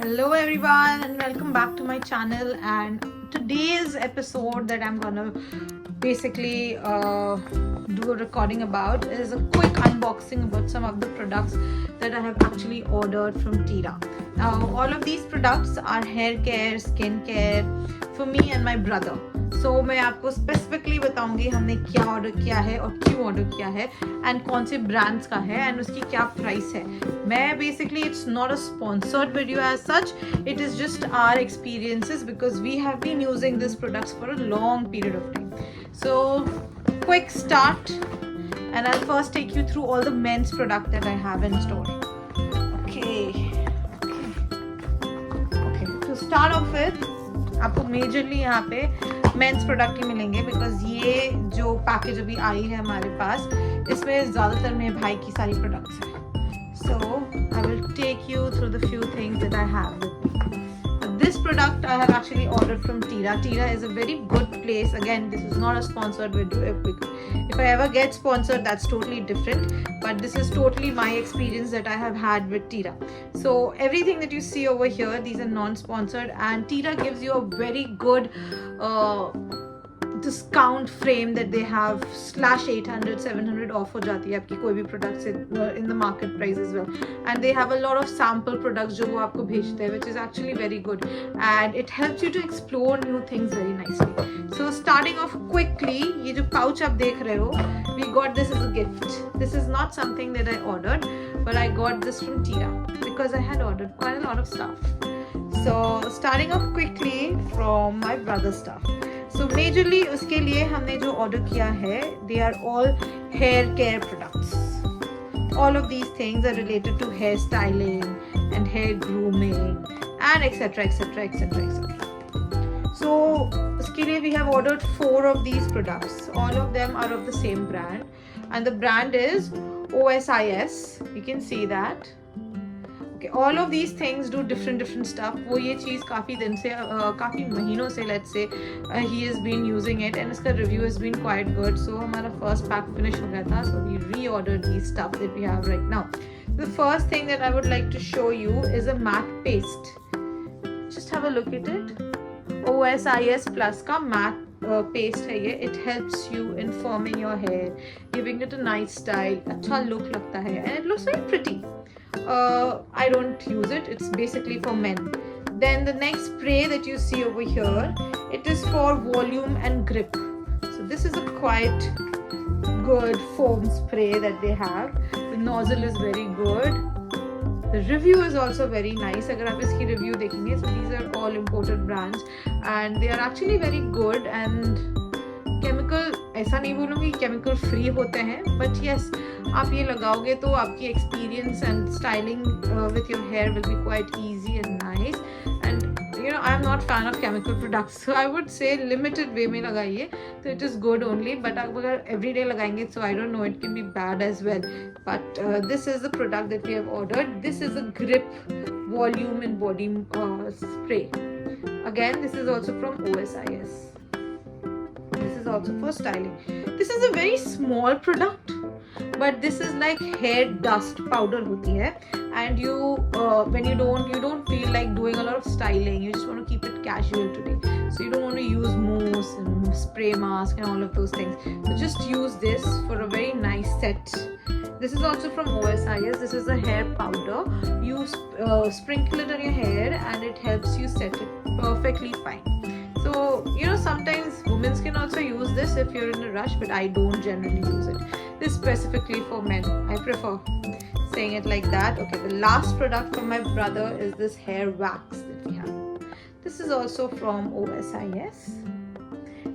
Hello everyone and welcome back to my channel. And today's episode that I'm gonna basically do a recording about is a quick unboxing about some of the products that I have actually ordered from Tira. Now all of these products are hair care, skin care for me and my brother. So मैं आपको specifically बताऊंगी हमने क्या order किया है और क्यों order किया है एंड कौन से ब्रांड्स का है एंड उसकी क्या प्राइस है. मैं basically it's not a sponsored video as such, it is just our experiences because we have been using this products for a long period of time. So quick start and I'll first take you through all the men's product that I have in store. Okay, to start off with आपको majorly यहाँ पे mains product ही मिलेंगे because ये जो package अभी आई है हमारे पास इसमें ज़्यादातर मेरे भाई की सारी प्रोडक्ट्स हैं. So I will take you through the few things that I have with me. This product I have actually ordered from Tira. Tira is a very good place. Again, this is not a sponsored video. If I ever get sponsored, that's totally different. But this is totally my experience that I have had with Tira. So everything that you see over here, these are non-sponsored, and Tira gives you a very good discount frame that they have /800 700 of हो जाती है आपकी कोई भी product से in the market price as well. And they have a lot of sample products जो वो आपको भेजते हैं which is actually very good and it helps you to explore new things very nicely. So starting off quickly, ये जो pouch आप देख रहे हो, we got this as a gift. This is not something that I ordered, but I got this from Tira because I had ordered quite a lot of stuff. So starting off quickly from my brother's stuff. So majorly उसके लिए हमने जो order किया है they are all hair care products. All of these things are related to hair styling and hair grooming and etc etc etc etc. So उसके लिए we have ordered 4 of these products. All of them are of the same brand and the brand is OSIS. You can see that. All of these things do different stuff. वो ये चीज़ काफ़ी दिन से काफ़ी महीनों से let's say he has been using it and इसका review has been quite good. So हमारा first pack finish हो गया था, so we reordered these stuff that we have right now. The first thing that I would like to show you is a matte paste. Just have a look at it. OSIS Plus का matte paste है ये. It helps you in forming your hair, giving it a nice style. अच्छा look लगता है and it looks very pretty. I don't use it. It's basically for men. Then the next spray that you see over here, it is for volume and grip. So this is a quite good foam spray that they have. The nozzle is very good. The review is also very nice. अगर आप इसकी review देखेंगे, so these are all imported brands and they are actually very good and chemical, ऐसा नहीं बोलूँगी chemical free होते हैं, but yes, आप ये लगाओगे तो आपकी experience and styling with your hair will be quite easy and nice. And you know, I'm not fan of chemical products, so I would say limited way में लगाइए तो it is good only. But आप अगर everyday लगाएंगे, so I don't know, it can be bad as well. But this is the product that we have ordered. This is a grip, volume and body spray. Again, this is also from OSIS. This is also for styling. This is a very small product, but this is like hair dust powder होती है and you when you don't feel like doing a lot of styling, you just want to keep it casual today, so you don't want to use mousse and spray mask and all of those things, so just use this for a very nice set. This is also from OSIS. This is a hair powder. You sprinkle it on your hair and it helps you set it perfectly fine. So you know, sometimes women can also use this if you're in a rush, but I don't generally use it. This is specifically for men. I prefer saying it like that. Okay, the last product from my brother is this hair wax that we have. This is also from OSIS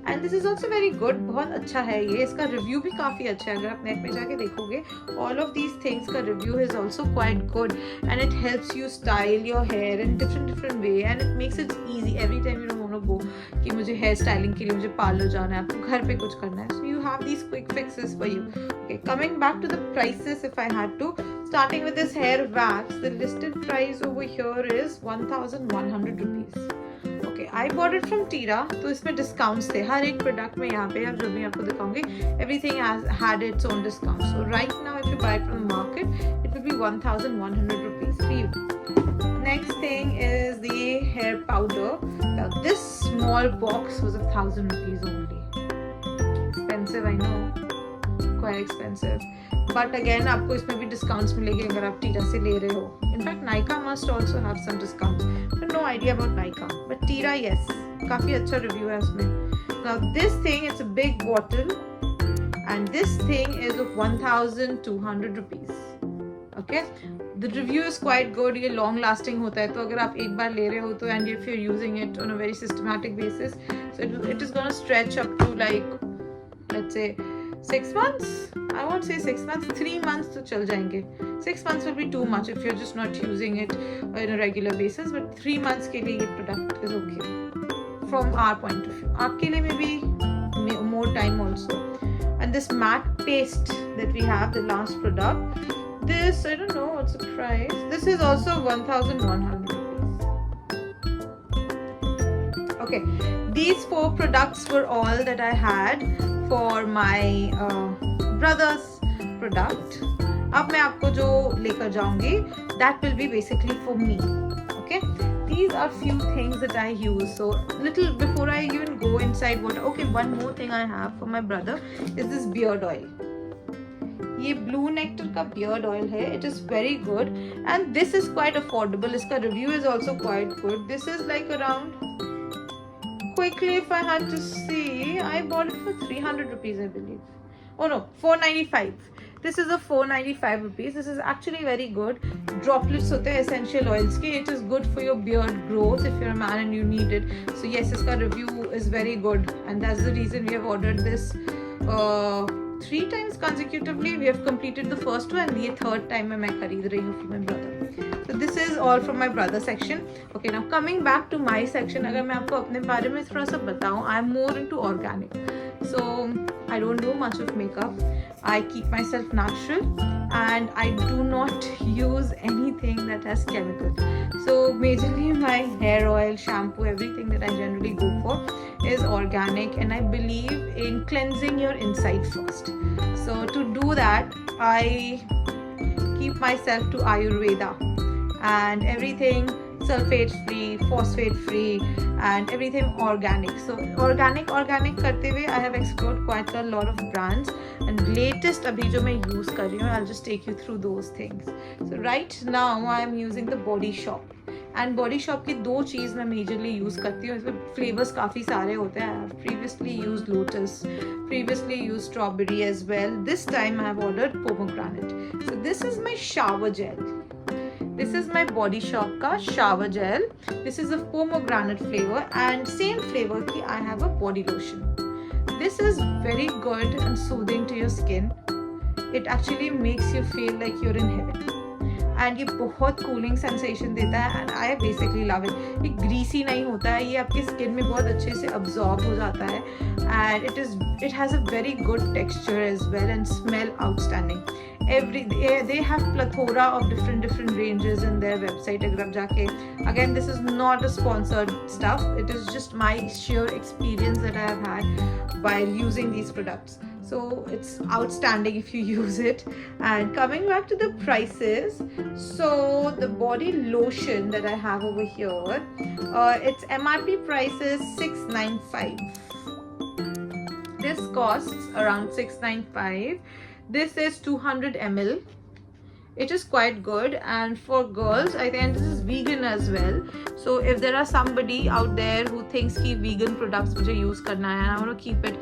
and this is also very good. बहुत अच्छा है ये. इसका review भी काफ़ी अच्छा है. अगर आप नेट में जाके देखोगे, all of these things का review is also quite good and it helps you style your hair in different way and it makes it easy every time you don't want to go कि मुझे hair styling के लिए मुझे parlour जाना है, आपको घर पे कुछ करना है. So you have these quick fixes for you. Okay, coming back to the prices, if I had to, starting with this hair wax, the listed price over here is 1100 rupees. Okay, I bought it from Tira, तो इसमें discounts थे हर एक product में. यहाँ पे अब जो भी आपको दिखाऊंगी, everything has had its own discount. So right now, if you buy it from the market, it will be 1100 rupees for you. Next thing is hair powder. Now this small box was 1,000 rupees only. Expensive, I know, quite expensive. But again, आपको इसमें भी discounts मिलेंगे अगर आप Tira से ले रहे हो. In fact, Nykaa must also have some discounts. But no idea about Nykaa. But Tira, yes, काफी अच्छा review है उसमें. Now this thing is a big bottle, and this thing is of 1,200 rupees. Okay, the review is quite good. ये long lasting होता है, तो अगर आप एक बार ले रहे हो तो, and if you're using it on a very systematic basis, so it is gonna stretch up to like, let's say 6 months. I won't say 6 months, 3 months तो चल जाएंगे. 6 months will be too much if you're just not using it on a regular basis, but 3 months के लिए ये product is okay from our point of view. आपके लिए maybe more time also. And this matte paste that we have, the last product, this, I don't know what's the price. This is also 1,100 rupees. Okay, these 4 products were all that I had for my brother's product. अब मैं आपको जो लेकर जाऊंगी, that will be basically for me. Okay, these are few things that I use. So little before I even go inside, okay, one more thing I have for my brother is this beard oil. ये Blue Nectar का beard oil है. It is very good, and this is quite affordable. इसका review is also quite good. This is like around, quickly if I had to see, I bought it for 300 rupees, I believe. Oh no, 495. This is a 495 rupees. This is actually very good. Droplets होते हैं essential oils के. It is good for your beard growth if you're a man and you need it. So yes, इसका review is very good, and that's the reason we have ordered this 3 times consecutively. We have completed the first one, and ये third time मैं खरीद रही हूँ for my brother. So this is all from my brother section. Okay, now coming back to my section, अगर मैं आपको अपने बारे में थोड़ा सा बताऊँ, I am more into organic. So I don't do much of makeup. I keep myself natural, and I do not use anything that has chemical. So majorly my hair oil, shampoo, everything that I generally go for is organic, and I believe in cleansing your inside first. So to do that, I keep myself to Ayurveda, and everything sulfate free, phosphate free, and everything organic. So organic करते हुए I have explored quite a lot of brands, and latest अभी जो मैं use कर रही हूँ, I'll just take you through those things. So right now I am using the Body Shop, and Body Shop की 2 चीज़ मैं majorly use करती हूँ. इसमें flavors काफ़ी सारे होते हैं. I have previously used Lotus, previously used strawberry as well. This time I have ordered pomegranate. So this is my shower gel. This is my Body Shop का shower gel. This is a pomegranate flavor, and same flavor की I have a body lotion. This is very good and soothing to your skin. It actually makes you feel like you're in heaven. And ये बहुत cooling sensation देता है, and I basically love it. ये greasy नहीं होता है, ये आपकी skin में बहुत अच्छे से absorb हो जाता है, and it has a very good texture as well, and smell outstanding. They have plethora of different ranges in their website. अगर आप जाके, again, this is not a sponsored stuff. It is just my sheer experience that I have had while using these products. So it's outstanding if you use it. And coming back to the prices, so the body lotion that I have over here, its MRP price is 695. This costs around 695. This is 200 ml. It is quite good, and for girls, I think this is vegan as well. So if there are somebody out there who thinks कि vegan products मुझे use करना है, and I want to keep it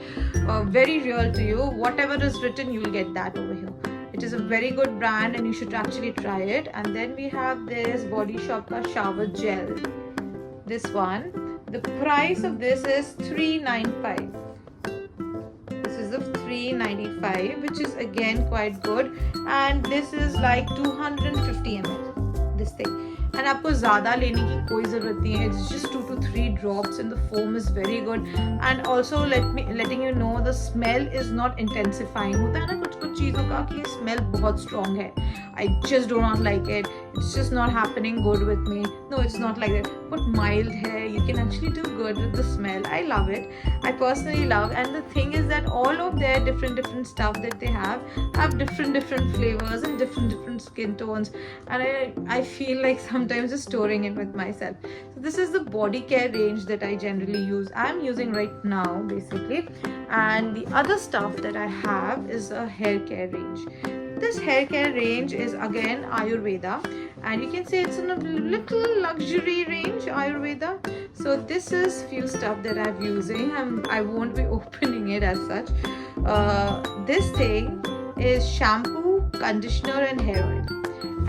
very real to you, whatever is written, you will get that over here. It is a very good brand, and you should actually try it. And then we have this Body Shop ka shower gel. This one, the price of this is 395. Of 395, which is again quite good, and this is like 250 ml, this thing. And आपको ज़्यादा लेने की कोई ज़रूरत नहीं है. It's just 2 to 3 drops, and the foam is very good. And also letting you know, the smell is not intensifying. होता है ना कुछ चीज़ों का कि smell बहुत strong है. I just do not like it. it's just not happening good with me. No, it's not like that. But mild hair, you can actually do good with the smell. I love it. I personally love. And the thing is that all of their different stuff that they have different flavors and different skin tones. And I feel like sometimes just storing it with myself. So this is the body care range that I generally use. I'm using right now basically. And the other stuff that I have is a hair care range. This hair care range is again Ayurveda, and you can say it's in a little luxury range Ayurveda. So this is few stuff that I'm using. I won't be opening it as such. This thing is shampoo, conditioner and hair oil,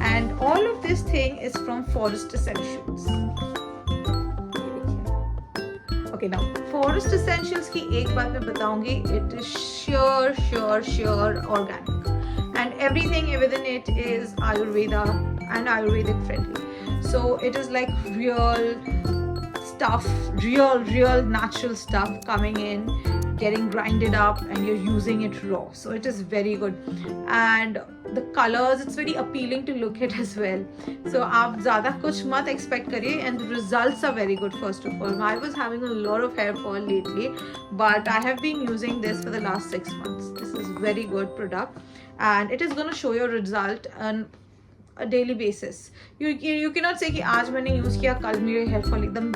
and all of this thing is from Forest Essentials. Okay, now Forest Essentials की एक बात मैं बताऊंगी, it is sure organic, and everything within it is Ayurveda and Ayurvedic friendly. So it is like real stuff, real natural stuff coming in, getting grinded up, and you're using it raw. So it is very good, and the colors, it's very appealing to look at as well. So आप ज़्यादा कुछ मत expect करिए, and the results are very good. First of all, I was having a lot of hair fall lately, but I have been using this for the last 6 months. This is very good product, and it is going to show your result on a daily basis. You cannot say कि आज मैंने use किया कल मेरे hair fall एकदम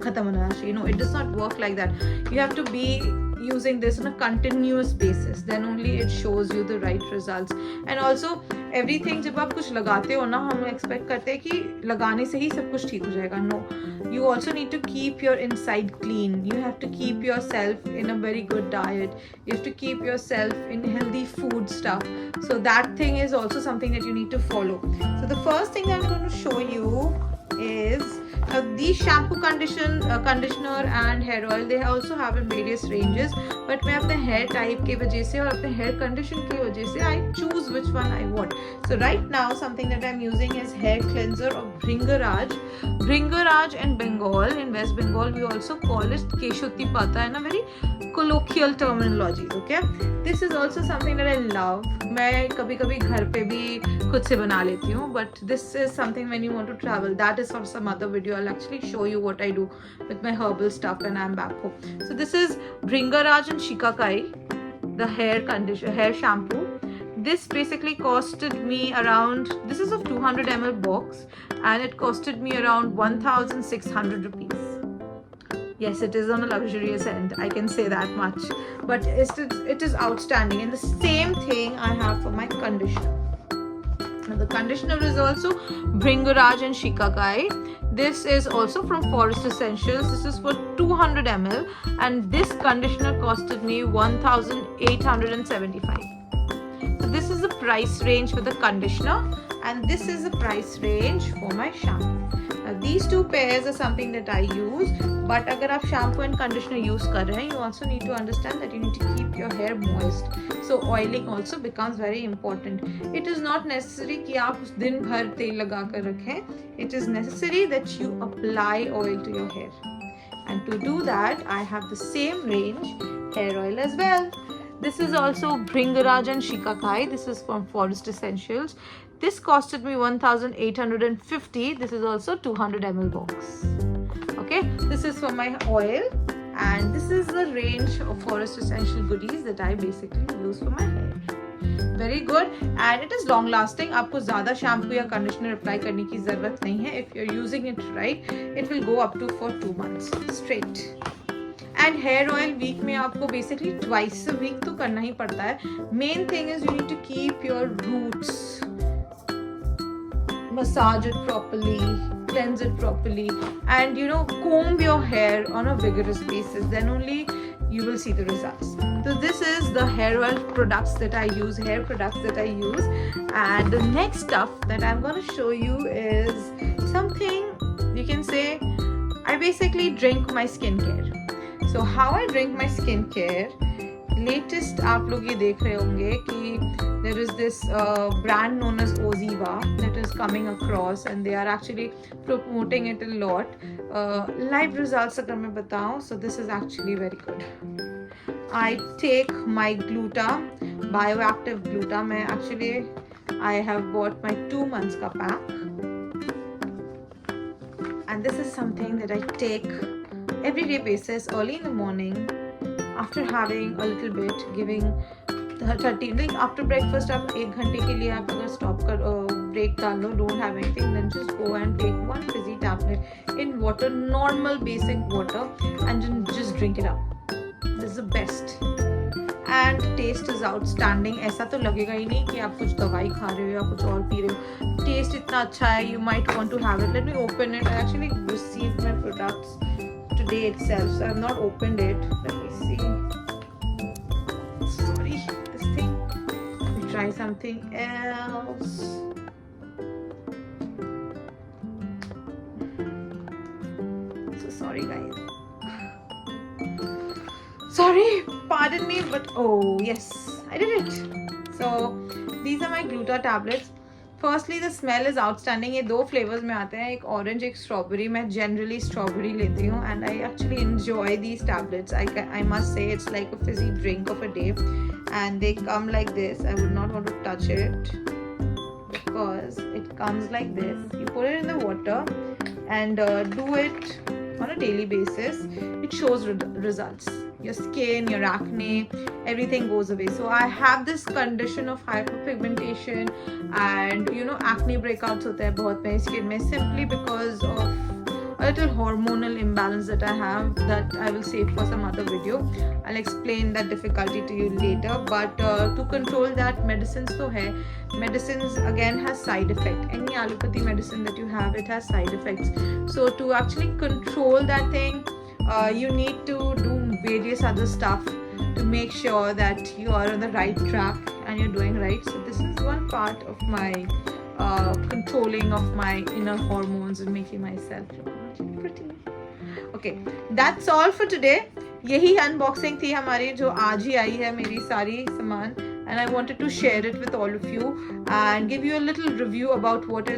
खत्म होना चाहिए. No, it does not work like that. You have to be using this on a continuous basis, then only it shows you the right results. And also everything, जब आप कुछ लगाते हो ना, हम expect करते हैं कि लगाने से ही सब कुछ ठीक हो जाएगा. No, you also need to keep your inside clean. You have to keep yourself in a very good diet. You have to keep yourself in healthy food stuff. So that thing is also something that you need to follow. So the first thing I'm going to show you is these shampoo, conditioner and hair oil. They also have in various ranges, but मैं अपने hair type के वजह से और अपने hair condition की वजह से I choose which one I want. So right now something that I'm using is hair cleanser of Bhringaraj and Bengal. In West Bengal we also call it Keshuti Pata in a very colloquial terminology. Okay, this is also something that I love. मैं कभी-कभी घर पे भी खुद से बना लेती हूँ, but this is something when you want to travel. That is for some other video. I'll actually show you what I do with my herbal stuff when I'm back home. So this is Bhringaraj and Shikakai, the hair shampoo. This basically costed me around, this is of 200 ml box, and it costed me around 1,600 rupees. Yes, it is on a luxurious end, I can say that much, but it is outstanding. And the same thing I have for my conditioner. Now the conditioner is also Bhringaraj and Shikakai. This is also from Forest Essentials. This is for 200 ml, and this conditioner costed me 1,875. So this is the price range for the conditioner, and this is the price range for my shampoo. Now these two pairs are something that I use, but अगर आप shampoo and conditioner use कर रहे हैं, you also need to understand that you need to keep your hair moist. So oiling also becomes very important. It is not necessary कि आप दिन भर तेल लगा कर रखें. It is necessary that you apply oil to your hair. And to do that, I have the same range hair oil as well. This is also Bhringaraj and Shikakai. This is from Forest Essentials. This costed me 1,850. This is also 200 ml box. Okay, this is for my oil, and this is the range of Forest Essential goodies that I basically use for my hair. Very good, and it is long lasting. आपको ज़्यादा shampoo या conditioner apply करने की ज़रूरत नहीं है. If you're using it right, it will go up to for 2 months straight. And hair oil week में आपको basically twice a week तो करना ही पड़ता है. Main thing is you need to keep your roots, massage it properly, cleanse it properly, and comb your hair on a vigorous basis. Then only you will see the results. So this is the hair oil products that I use, hair products that I use. And the next stuff that I'm going to show you is something you can say I basically drink my skincare. So how I drink my skincare, latest आप लोग ये देख रहे होंगे कि there is this brand known as Oziva that is coming across, and they are actually promoting it a lot. Live results अगर मैं बताऊँ, so this is actually very good. I take my Gluta, Bioactive Gluta. I have bought my 2 months का pack. this is something that I take everyday basis early in the morning after having a little bit, giving 30 like after breakfast आप 1 घंटे के लिए आप अगर stop कर break डाल लो, don't have anything, then just go and take one fizzy tablet in water, normal basic water, and then just drink it up. This is the best and taste is outstanding. ऐसा तो लगेगा ही नहीं कि आप कुछ दवाई खा रहे हो या कुछ और पी रहे हो. Taste इतना अच्छा है, you might want to have it. Let me open it. I actually received my products today itself, so I have not opened it. Let me see. Sorry, this thing. Let me try something else. So sorry guys. Sorry, pardon me, but oh yes, I did it. So these are my Gluta tablets. Firstly, the smell is outstanding. ये 2 flavors में आते हैं, एक orange एक strawberry. मैं generally strawberry लेती हूँ and I actually enjoy these tablets. I must say it's like a fizzy drink of a day, and they come like this. I would not want to touch it because it comes like this. You put it in the water and do it on a daily basis. It shows results. Your skin, your acne, everything goes away. So I have this condition of hyperpigmentation and acne breakouts होते हैं बहुत मेरी skin में, simply because of a little hormonal imbalance that I have, that I will save for some other video. I'll explain that difficulty to you later, but to control that, medicines तो है. Medicines again has side effect. Any allopathy medicine that you have, it has side effects. So to actually control that thing, you need to do various other stuff to make sure that you are on the right track and you're doing right. So this is one part of my controlling of my inner hormones and making myself look pretty. Okay, that's all for today. यही unboxing थी हमारी जो आज ही आई है मेरी सारी सामान, and I wanted to share it with all of you and give you a little review about what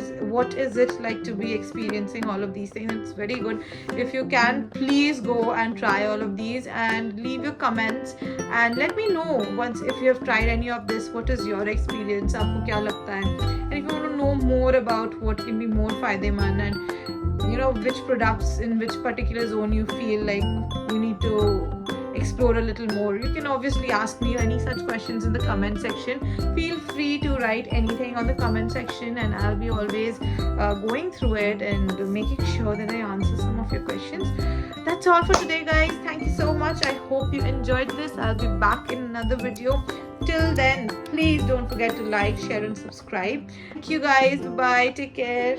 is it like to be experiencing all of these things. It's very good. If you can, please go and try all of these and leave your comments and let me know once if you have tried any of this, what is your experience, आपको क्या लगता है, and if you want to know more about what can be more फायदेमंद and which products in which particular zone you feel like you need to explore a little more, you can obviously ask me any such questions in the comment section. Feel free to write anything on the comment section and I'll be always going through it and making sure that I answer some of your questions. That's all for today guys. Thank you so much. I hope you enjoyed this. I'll be back in another video. Till then, please don't forget to like, share and subscribe. Thank you guys. Bye. Take care.